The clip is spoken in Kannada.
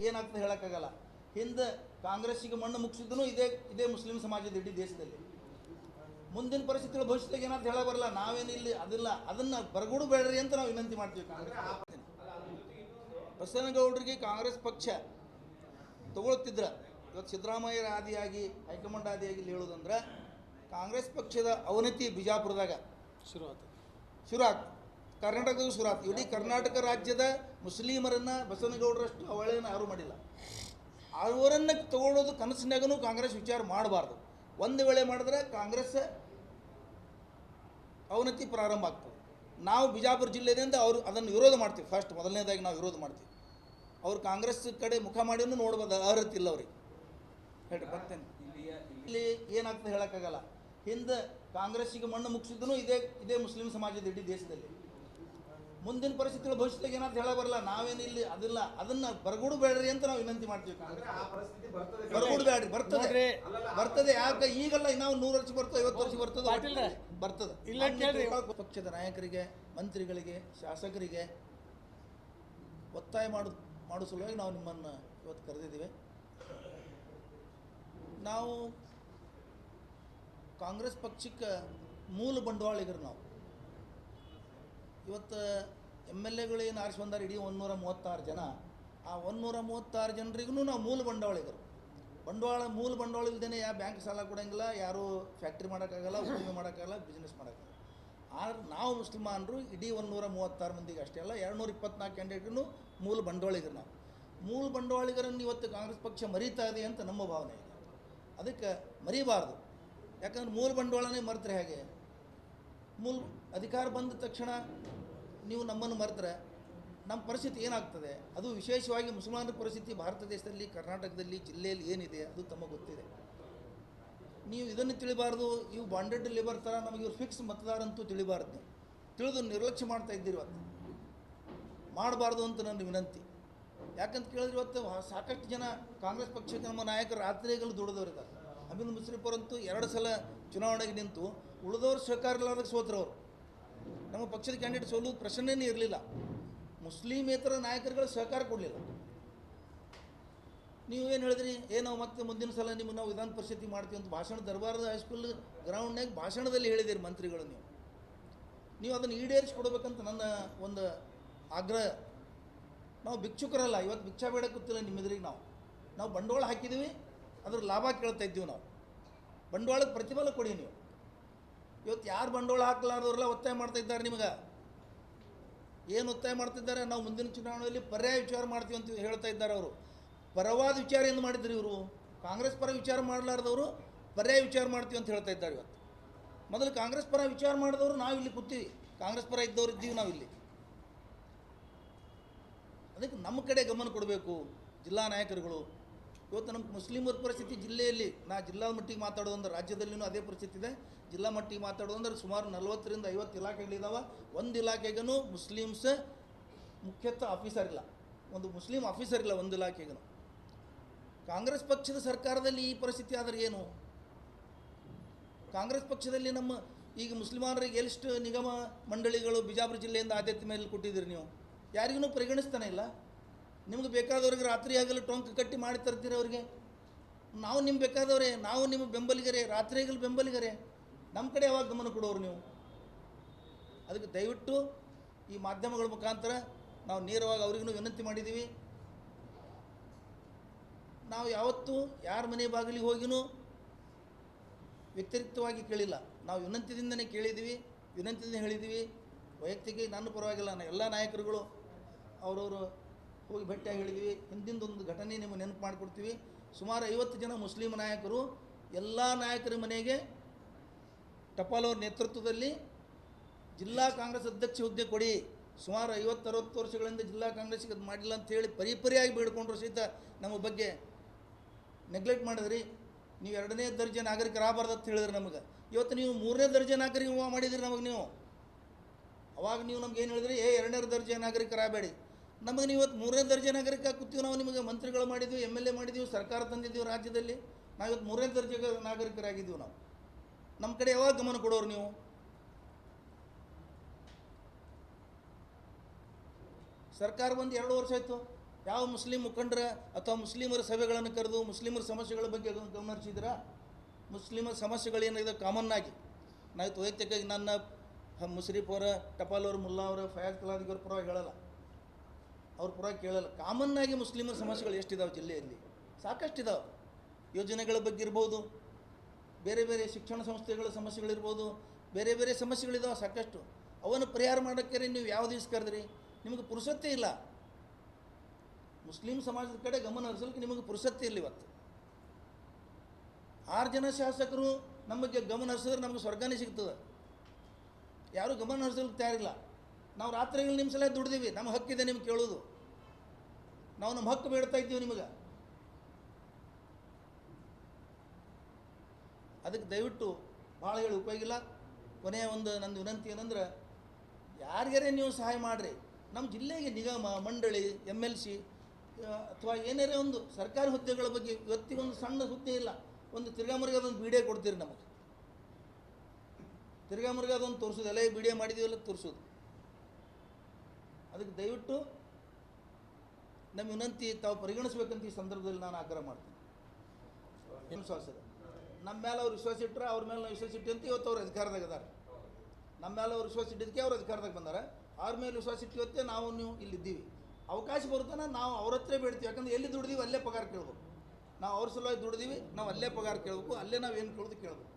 ಏನಾಗ್ತದೆ ಹೇಳೋಕ್ಕಾಗಲ್ಲ. ಹಿಂದೆ ಕಾಂಗ್ರೆಸ್ಸಿಗೆ ಮಣ್ಣು ಮುಗಿಸಿದ್ರು ಇದೇ ಮುಸ್ಲಿಂ ಸಮಾಜದ ಇಡೀ ದೇಶದಲ್ಲಿ. ಮುಂದಿನ ಪರಿಸ್ಥಿತಿಗಳು ಭವಿಷ್ಯದಾಗ ಏನಾದ್ರು ಹೇಳೋ ಬರಲ್ಲ. ನಾವೇನಿಲ್ಲಿ ಅದಿಲ್ಲ, ಅದನ್ನು ಬರಗೂಡು ಬೇಡ್ರಿ ಅಂತ ನಾವು ವಿನಂತಿ ಮಾಡ್ತೀವಿ. ಬಸವನಗೌಡರಿಗೆ ಕಾಂಗ್ರೆಸ್ ಪಕ್ಷ ತಗೊಳ್ತಿದ್ರ ಇವತ್ತು ಸಿದ್ದರಾಮಯ್ಯರ ಆದಿಯಾಗಿ ಹೈಕಮಾಂಡ್ ಆದಿಯಾಗಿ ಇಲ್ಲಿ ಹೇಳೋದಂದ್ರೆ ಕಾಂಗ್ರೆಸ್ ಪಕ್ಷದ ಅವನತಿ ಬಿಜಾಪುರದಾಗ ಶುರು ಆಗ್ತದೆ, ಕರ್ನಾಟಕದ ಶುರು ಆಗ್ತದೆ. ಇಡೀ ಕರ್ನಾಟಕ ರಾಜ್ಯದ ಮುಸ್ಲಿಮರನ್ನು ಬಸವನಗೌಡರಷ್ಟು ಅವಳೇನು ಯಾರೂ ಮಾಡಿಲ್ಲ. ಅವರನ್ನು ತಗೊಳ್ಳೋದು ಕನಸಿನಾಗೂ ಕಾಂಗ್ರೆಸ್ ವಿಚಾರ ಮಾಡಬಾರ್ದು. ಒಂದು ವೇಳೆ ಮಾಡಿದ್ರೆ ಕಾಂಗ್ರೆಸ್ ಅವನತಿ ಪ್ರಾರಂಭ ಆಗ್ತದೆ. ನಾವು ಬಿಜಾಪುರ ಜಿಲ್ಲೆಯಿಂದ ಅವರು ಅದನ್ನು ವಿರೋಧ ಮಾಡ್ತೀವಿ. ಫಸ್ಟ್ ಮೊದಲನೇದಾಗಿ ನಾವು ವಿರೋಧ ಮಾಡ್ತೀವಿ. ಅವ್ರು ಕಾಂಗ್ರೆಸ್ ಕಡೆ ಮುಖ ಮಾಡಿನೂ ನೋಡ್ಬೋದು, ಅರ್ಹತೆ ಇಲ್ಲ ಅವ್ರಿಗೆ. ಹೇಳಿ ಬರ್ತೇನೆ. ಇಲ್ಲಿ ಏನಾಗ್ತದೆ ಹೇಳೋಕ್ಕಾಗಲ್ಲ. ಹಿಂದೆ ಕಾಂಗ್ರೆಸ್ಸಿಗೆ ಮಣ್ಣು ಮುಗಿಸಿದ್ರು ಇದೇ ಮುಸ್ಲಿಂ ಸಮಾಜದ ಇಡೀ ದೇಶದಲ್ಲಿ. ಮುಂದಿನ ಪರಿಸ್ಥಿತಿಗಳು ಭವಿಷ್ಯದಾಗ ಏನಾದ್ರು ಹೇಳೋ ಬರಲ್ಲ. ನಾವೇನಿಲ್ಲಿ ಅದಿಲ್ಲ, ಅದನ್ನು ಬರಗೂಡು ಬೇಡ್ರಿ ಅಂತ ನಾವು ವಿನಂತಿ ಮಾಡ್ತೀವಿ. ಬರಗೂಡು ಬೇಡ್ರಿ, ಬರ್ತದೆ. ಯಾಕೆ ಈಗಲ್ಲ, ನಾವು 100 ವರ್ಷ ಬರ್ತದೆ, 50 ವರ್ಷ ಬರ್ತದೆ. ಇಲ್ಲ ಪಕ್ಷದ ನಾಯಕರಿಗೆ, ಮಂತ್ರಿಗಳಿಗೆ, ಶಾಸಕರಿಗೆ ಒತ್ತಾಯ ಮಾಡೋ ಸಲುವಾಗಿ ನಾವು ನಿಮ್ಮನ್ನು ಇವತ್ತು ಕರೆದಿದ್ದೀವಿ. ನಾವು ಕಾಂಗ್ರೆಸ್ ಪಕ್ಷಕ್ಕೆ ಮೂಲ ಬಂಡವಾಳಿಗರು. ನಾವು ಇವತ್ತು MLAಗಳು ಏನು ಆರಿಸಿ ಬಂದಾರೆ ಇಡೀ 136 ಜನ. ಆ 136 ಜನರಿಗೂ ನಾವು ಮೂಲ ಬಂಡವಾಳಿಗರು. ಮೂಲ ಬಂಡವಾಳ ಇಲ್ಲದೇ ಯಾವ ಬ್ಯಾಂಕ್ ಸಾಲ ಕೊಡೋಂಗಿಲ್ಲ, ಯಾರೂ ಫ್ಯಾಕ್ಟ್ರಿ ಮಾಡೋಕ್ಕಾಗಲ್ಲ, ಉದ್ಯಮ ಮಾಡೋಕ್ಕಾಗಲ್ಲ, ಬಿಸ್ನೆಸ್ ಮಾಡೋಕ್ಕಾಗಲ್ಲ. ನಾವು ಮುಸ್ಲಿಮಾನರು ಇಡೀ 136 ಮಂದಿಗೆ ಅಷ್ಟೇ ಅಲ್ಲ, 224 ಕ್ಯಾಂಡಿಡೇಟ್ಗೂ ಮೂಲ ಬಂಡವಾಳಿಗರು. ನಾವು ಮೂಲ ಬಂಡವಾಳಿಗರನ್ನು ಇವತ್ತು ಕಾಂಗ್ರೆಸ್ ಪಕ್ಷ ಮರೀತಾ ಇದೆ ಅಂತ ನಮ್ಮ ಭಾವನೆ ಇದೆ. ಅದಕ್ಕೆ ಮರಿಬಾರ್ದು. ಯಾಕಂದ್ರೆ ಮೂಲ ಬಂಡವಾಳನೇ ಮರೆತರೆ ಹೇಗೆ? ಮೂಲ ಅಧಿಕಾರ ಬಂದ ತಕ್ಷಣ ನೀವು ನಮ್ಮನ್ನು ಮರೆತರೆ ನಮ್ಮ ಪರಿಸ್ಥಿತಿ ಏನಾಗ್ತದೆ? ಅದು ವಿಶೇಷವಾಗಿ ಮುಸಲ್ಮಾನರ ಪರಿಸ್ಥಿತಿ ಭಾರತ ದೇಶದಲ್ಲಿ, ಕರ್ನಾಟಕದಲ್ಲಿ, ಜಿಲ್ಲೆಯಲ್ಲಿ ಏನಿದೆ ಅದು ತಮಗೆ ಗೊತ್ತಿದೆ. ನೀವು ಇದನ್ನು ತಿಳಿಬಾರ್ದು. ಇವು ಬಾಂಡೆಡ್ ಲೇಬರ್ ಥರ ನಮಗೆ ಇವ್ರು ಫಿಕ್ಸ್ ಮತದಾರ ಅಂತೂ ತಿಳಿಬಾರ್ದು. ನೀವು ತಿಳಿದು ನಿರ್ಲಕ್ಷ್ಯ ಮಾಡ್ತಾ ಇದ್ದೀರಿ. ಇವತ್ತು ಮಾಡಬಾರ್ದು ಅಂತ ನನ್ನ ವಿನಂತಿ. ಯಾಕಂತ ಕೇಳಿದ್ರೆ ಇವತ್ತು ಸಾಕಷ್ಟು ಜನ ಕಾಂಗ್ರೆಸ್ ಪಕ್ಷಕ್ಕೆ ನಮ್ಮ ನಾಯಕರು ರಾತ್ರಿಗಳು ದುಡಿದವರಿದ್ದಾರೆ. ಅಮೀನ್ ಮುಷ್ರಿಫ್ ಅವರಂತೂ 2 ಸಲ ಚುನಾವಣೆಗೆ ನಿಂತು ಉಳಿದವರು ಸಹಕಾರ ಇಲ್ಲದಾಗ ಸೋತ್ರವರು. ನಮ್ಮ ಪಕ್ಷದ ಕ್ಯಾಂಡಿಡೇಟ್ ಸೋಲೋದು ಪ್ರಶ್ನೆಯೇ ಇರಲಿಲ್ಲ. ಮುಸ್ಲಿಮೇತರ ನಾಯಕರುಗಳು ಸಹಕಾರ ಕೊಡಲಿಲ್ಲ. ನೀವು ಏನು ಹೇಳಿದ್ರಿ, ನಾವು ಮತ್ತೆ ಮುಂದಿನ ಸಲ ನಿಮಗೆ ನಾವು ವಿಧಾನ ಪರಿಷತ್ತಿ ಮಾಡ್ತೀವಿ ಅಂತ ಭಾಷಣ ದರ್ಬಾರದ ಹೈಸ್ಕೂಲ್ ಗ್ರೌಂಡ್ನಾಗ ಭಾಷಣದಲ್ಲಿ ಹೇಳಿದಿರಿ ಮಂತ್ರಿಗಳು. ನೀವು ಅದನ್ನು ಈಡೇರಿಸಿಕೊಡ್ಬೇಕಂತ ನನ್ನ ಒಂದು ಆಗ್ರಹ. ನಾವು ಭಿಕ್ಷುಕರಲ್ಲ, ಇವತ್ತು ಭಿಕ್ಷಾ ಬೇಡ ಕೂತಿಲ್ಲ ನಿಮ್ಮೆದುರಿಗೆ. ನಾವು ಬಂಡವಾಳ ಹಾಕಿದ್ದೀವಿ, ಅದ್ರ ಲಾಭ ಕೇಳ್ತಾ ಇದ್ದೀವಿ. ನಾವು ಬಂಡವಾಳಕ್ಕೆ ಪ್ರತಿಫಲ ಕೊಡಿ. ನೀವು ಇವತ್ತು ಯಾರು ಬಂಡವಾಳ ಹಾಕಲಾರ್ದವ್ರೆಲ್ಲ ಒತ್ತಾಯ ಮಾಡ್ತಾ ಇದ್ದಾರೆ. ನಿಮಗೆ ಏನು ಒತ್ತಾಯ ಮಾಡ್ತಿದ್ದಾರೆ? ನಾವು ಮುಂದಿನ ಚುನಾವಣೆಯಲ್ಲಿ ಪರ್ಯಾಯ ವಿಚಾರ ಮಾಡ್ತೀವಿ ಅಂತ ಹೇಳ್ತಾ ಇದ್ದಾರೆ. ಅವರು ಪರವಾದ ವಿಚಾರ ಏನು ಮಾಡಿದ್ರು? ಇವರು ಕಾಂಗ್ರೆಸ್ ಪರ ವಿಚಾರ ಮಾಡಲಾರ್ದವರು ಪರ್ಯಾಯ ವಿಚಾರ ಮಾಡ್ತೀವಿ ಅಂತ ಹೇಳ್ತಾ ಇದ್ದಾರೆ. ಇವತ್ತು ಮೊದಲು ಕಾಂಗ್ರೆಸ್ ಪರ ವಿಚಾರ ಮಾಡಿದವರು ನಾವು ಇಲ್ಲಿ ಕೂತೀವಿ, ಕಾಂಗ್ರೆಸ್ ಪರ ಇದ್ದವ್ರು ಇದ್ದೀವಿ ನಾವಿಲ್ಲಿ. ಅದಕ್ಕೆ ನಮ್ಮ ಕಡೆ ಗಮನ ಕೊಡಬೇಕು ಜಿಲ್ಲಾ ನಾಯಕರುಗಳು. ಇವತ್ತು ನಮ್ಮ ಮುಸ್ಲಿಮರ ಪರಿಸ್ಥಿತಿ ಜಿಲ್ಲೆಯಲ್ಲಿ, ಜಿಲ್ಲಾ ಮಟ್ಟಿಗೆ ಮಾತಾಡೋದಂದ್ರೆ ರಾಜ್ಯದಲ್ಲಿನೂ ಅದೇ ಪರಿಸ್ಥಿತಿ ಇದೆ. ಜಿಲ್ಲಾ ಮಟ್ಟಿಗೆ ಮಾತಾಡೋದಂದ್ರೆ ಸುಮಾರು 40ರಿಂದ 50 ಇಲಾಖೆಗಳಿದ್ದಾವೆ. ಒಂದು ಇಲಾಖೆಗೂ ಮುಸ್ಲಿಮ್ಸ್ ಮುಖ್ಯತ್ವ ಆಫೀಸರ್ ಇಲ್ಲ, ಒಂದು ಮುಸ್ಲಿಂ ಆಫೀಸರ್ ಇಲ್ಲ ಒಂದು ಇಲಾಖೆಗೂ. ಕಾಂಗ್ರೆಸ್ ಪಕ್ಷದ ಸರ್ಕಾರದಲ್ಲಿ ಈ ಪರಿಸ್ಥಿತಿ ಆದರೆ ಏನು? ಕಾಂಗ್ರೆಸ್ ಪಕ್ಷದಲ್ಲಿ ನಮ್ಮ ಈಗ ಮುಸ್ಲಿಮಾನರಿಗೆ ಎಷ್ಟು ನಿಗಮ ಮಂಡಳಿಗಳು ಬಿಜಾಪುರ ಜಿಲ್ಲೆಯಿಂದ ಆದ್ಯತೆ ಮೇಲೆ ಕೊಟ್ಟಿದ್ದೀರಿ? ನೀವು ಯಾರಿಗೂ ಪರಿಗಣಿಸ್ತಾನೆ ಇಲ್ಲ. ನಿಮ್ಗೆ ಬೇಕಾದವ್ರಿಗೆ ರಾತ್ರಿ ಆಗಲು ಟೊಂಕ್ ಕಟ್ಟಿ ಮಾಡಿ ತರ್ತೀರಿ ಅವ್ರಿಗೆ. ನಾವು ನಿಮ್ಗೆ ಬೇಕಾದವ್ರೆ, ನಾವು ನಿಮ್ಮ ಬೆಂಬಲಿಗರೇ, ರಾತ್ರಿ ಆಗಲು ಬೆಂಬಲಿಗರೇ. ನಮ್ಮ ಕಡೆ ಯಾವಾಗ ಗಮನ ಕೊಡೋರು ನೀವು? ಅದಕ್ಕೆ ದಯವಿಟ್ಟು ಈ ಮಾಧ್ಯಮಗಳ ಮುಖಾಂತರ ನಾವು ನೇರವಾಗಿ ಅವ್ರಿಗೂ ವಿನಂತಿ ಮಾಡಿದ್ದೀವಿ. ನಾವು ಯಾವತ್ತೂ ಯಾರ ಮನೆ ಬಾಗಿಲಿಗೆ ಹೋಗಿನೂ ವ್ಯತಿರಿಕ್ತವಾಗಿ ಕೇಳಿಲ್ಲ. ನಾವು ವಿನಂತಿಯಿಂದನೇ ಕೇಳಿದ್ದೀವಿ, ವಿನಂತಿಯಿಂದ ಹೇಳಿದ್ದೀವಿ. ವೈಯಕ್ತಿಕ ನನ್ನ ಪರವಾಗಿಲ್ಲ, ಎಲ್ಲ ನಾಯಕರುಗಳು ಅವರವರು ಹೋಗಿ ಭೇಟಿಯಾಗಿ ಹೇಳಿದ್ದೀವಿ. ಹಿಂದಿಂದೊಂದು ಘಟನೆ ನಿಮಗೆ ನೆನಪು ಮಾಡಿಕೊಡ್ತೀವಿ. ಸುಮಾರು 50 ಜನ ಮುಸ್ಲಿಂ ನಾಯಕರು ಎಲ್ಲ ನಾಯಕರ ಮನೆಗೆ ಟಪಾಲ್ ಅವ್ರ ನೇತೃತ್ವದಲ್ಲಿ ಜಿಲ್ಲಾ ಕಾಂಗ್ರೆಸ್ ಅಧ್ಯಕ್ಷ ಹುದ್ದೆ ಕೊಡಿ, ಸುಮಾರು 50-60 ವರ್ಷಗಳಿಂದ ಜಿಲ್ಲಾ ಕಾಂಗ್ರೆಸ್ಗೆ ಅದು ಮಾಡಿಲ್ಲ ಅಂತೇಳಿ ಪರಿಪರಿಯಾಗಿ ಬೇಡ್ಕೊಂಡ್ರು ಸಹಿತ ನಮ್ಮ ಬಗ್ಗೆ ನೆಗ್ಲೆಕ್ಟ್ ಮಾಡಿದ್ರಿ. ನೀವು 2ನೇ ದರ್ಜೆ ನಾಗರಿಕರಾಗಬಾರ್ದು ಅಂತ ಹೇಳಿದ್ರಿ ನಮಗೆ. ಇವತ್ತು ನೀವು 3ನೇ ದರ್ಜೆ ನಾಗರಿಕ ಮಾಡಿದಿರಿ ನಮಗೆ. ನೀವು ಅವಾಗ ನೀವು ನಮ್ಗೆ ಏನು ಹೇಳಿದ್ರಿ? 2ನೇ ದರ್ಜೆ ನಾಗರಿಕರಾಗಬೇಡಿ. ನಮಗೆ ನೀವು ಇವತ್ತು 3ನೇ ದರ್ಜೆ ನಾಗರಿಕ ಕೂತೀವಿ. ನಾವು ನಿಮಗೆ ಮಂತ್ರಿಗಳು ಮಾಡಿದ್ವಿ, MLA ಮಾಡಿದ್ದೀವಿ, ಸರ್ಕಾರ ತಂದಿದ್ದೀವಿ ರಾಜ್ಯದಲ್ಲಿ. ನಾವು ಇವತ್ತು 3ನೇ ದರ್ಜೆ ನಾಗರಿಕರಾಗಿದ್ದೀವಿ. ನಾವು ನಮ್ಮ ಕಡೆ ಯಾವಾಗ ಗಮನ ಕೊಡೋರು ನೀವು? ಸರ್ಕಾರ ಬಂದು 2 ವರ್ಷ ಆಯಿತು. ಯಾವ ಮುಸ್ಲಿಂ ಮುಖಂಡರ ಅಥವಾ ಮುಸ್ಲಿಮರ ಸಭೆಗಳನ್ನು ಕರೆದು ಮುಸ್ಲಿಮರ ಸಮಸ್ಯೆಗಳ ಬಗ್ಗೆ ಗಮನ ಹರಿಸಿದ್ದೀರಾ? ಮುಸ್ಲಿಮರ ಸಮಸ್ಯೆಗಳೇನಿದೆ ಕಾಮನ್ ಆಗಿ ನಾವು ವೈಯಕ್ತಿಕವಾಗಿ ನನ್ನ ಮುಷರೀಫ್ ಅವರ ಟಪಾಲ್ ಅವರು ಮುಲ್ಲಾ ಅವರ ಫಯಾಜ್ ಕಲಾದಿ ಅವ್ರ ಪರವಾಗಿ ಹೇಳಲ್ಲ, ಅವ್ರ ಪರವಾಗಿ ಕೇಳಲ್ಲ. ಕಾಮನ್ನಾಗಿ ಮುಸ್ಲಿಮರ ಸಮಸ್ಯೆಗಳು ಎಷ್ಟಿದಾವೆ ಜಿಲ್ಲೆಯಲ್ಲಿ? ಸಾಕಷ್ಟಿದಾವೆ. ಯೋಜನೆಗಳ ಬಗ್ಗೆ ಇರ್ಬೋದು, ಬೇರೆ ಬೇರೆ ಶಿಕ್ಷಣ ಸಂಸ್ಥೆಗಳ ಸಮಸ್ಯೆಗಳಿರ್ಬೋದು, ಬೇರೆ ಬೇರೆ ಸಮಸ್ಯೆಗಳಿದಾವೆ ಸಾಕಷ್ಟು. ಅವನ್ನು ಪರಿಹಾರ ಮಾಡೋಕ್ಕೆ ನೀವು ಯಾವ ದಿವಸ ಕರೆದ್ರಿ? ನಿಮಗೆ ಪುರುಸತ್ತೇ ಇಲ್ಲ. ಮುಸ್ಲಿಂ ಸಮಾಜದ ಕಡೆ ಗಮನ ಹರಿಸಲಿಕ್ಕೆ ನಿಮಗೆ ಪುರುಸತ್ತೇ ಇಲ್ಲ. ಇವತ್ತು 6 ಜನ ಶಾಸಕರು ನಮಗೆ ಗಮನ ಹರಿಸಿದ್ರೆ ನಮಗೆ ಸ್ವರ್ಗನೇ ಸಿಗ್ತದೆ. ಯಾರೂ ಗಮನ ಹರಿಸಲಿಕ್ಕೆ ತಯಾರಿಲ್ಲ. ನಾವು ರಾತ್ರಿಗಳು ನಿಮ್ಮ ಸಲ ದುಡ್ದೀವಿ, ನಮ್ಮ ಹಕ್ಕಿದೆ ನಿಮ್ಗೆ ಕೇಳೋದು. ನಾವು ನಮ್ಮ ಹಕ್ಕು ಬೇಡ್ತಾ ಇದ್ದೀವಿ ನಿಮಗೆ. ಅದಕ್ಕೆ ದಯವಿಟ್ಟು ಭಾಳ ಹೇಳಿ ಉಪಯೋಗ ಇಲ್ಲ. ಕೊನೆಯ ಒಂದು ನನ್ನ ವಿನಂತಿ ಏನಂದ್ರೆ, ಯಾರಿಗಾರೇ ನೀವು ಸಹಾಯ ಮಾಡಿರಿ. ನಮ್ಮ ಜಿಲ್ಲೆಗೆ ನಿಗಮ ಮಂಡಳಿ MLC ಅಥವಾ ಏನಾರೇ ಒಂದು ಸರ್ಕಾರಿ ಹುದ್ದೆಗಳ ಬಗ್ಗೆ ಇವತ್ತಿಗೊಂದು ಸಣ್ಣ ಹುದ್ದೆ ಇಲ್ಲ. ಒಂದು ತಿರ್ಗಾಮುರ್ಗಾದೊಂದು ಬಿ ಡಿ ಎ ಕೊಡ್ತೀರಿ ನಮಗೆ. ತಿರ್ಗಾಮುರ್ಗಾದೊಂದು ತೋರಿಸೋದು, ಎಲ್ಲ ಬಿ ಡಿ ಎ ಮಾಡಿದ್ದೀವಲ್ಲ ತೋರಿಸೋದು. ಅದಕ್ಕೆ ದಯವಿಟ್ಟು ನಮ್ಮ ವಿನಂತಿ ತಾವು ಪರಿಗಣಿಸ್ಬೇಕಂತ ಈ ಸಂದರ್ಭದಲ್ಲಿ ನಾನು ಆಗ್ರಹ ಮಾಡ್ತೀನಿ. ವಿಶ್ವಾಸ ಇದೆ ನಮ್ಮ ಮೇಲೆ ಅವ್ರು ವಿಶ್ವಾಸ ಇಟ್ಟರೆ, ಅವ್ರ ಮೇಲೆ ನಾವು ವಿಶ್ವಾಸ ಇಟ್ಟು ಅಂತ ಇವತ್ತು ಅವ್ರು ಅಧಿಕಾರದಾಗ ಇದ್ದಾರೆ. ನಮ್ಮ ಮೇಲೆ ಅವ್ರು ವಿಶ್ವಾಸ ಇಟ್ಟಿದ್ದಕ್ಕೆ ಅವ್ರು ಅಧಿಕಾರದಾಗ ಬಂದಾರೆ. ಅವ್ರ ಮೇಲೆ ವಿಶ್ವಾಸ ಇಟ್ಟಿವತ್ತೆ ನಾವು ನೀವು ಇಲ್ಲಿದ್ದೀವಿ. ಅವಕಾಶ ಬರುತ್ತಾನೆ ನಾವು ಅವ್ರ ಹತ್ರ ಬೇಡ್ತೀವಿ. ಯಾಕಂದ್ರೆ ಎಲ್ಲಿ ದುಡ್ದೀವಿ ಅಲ್ಲೇ ಪಗಾರ ಕೇಳ್ಬೇಕು. ನಾವು ಅವ್ರ ಸಲುವಾಗಿ ದುಡ್ದೀವಿ, ನಾವು ಅಲ್ಲೇ ಪಗಾರ ಕೇಳಬೇಕು, ಅಲ್ಲೇ ನಾವು ಏನು ಕೇಳೋದು ಕೇಳಬೇಕು.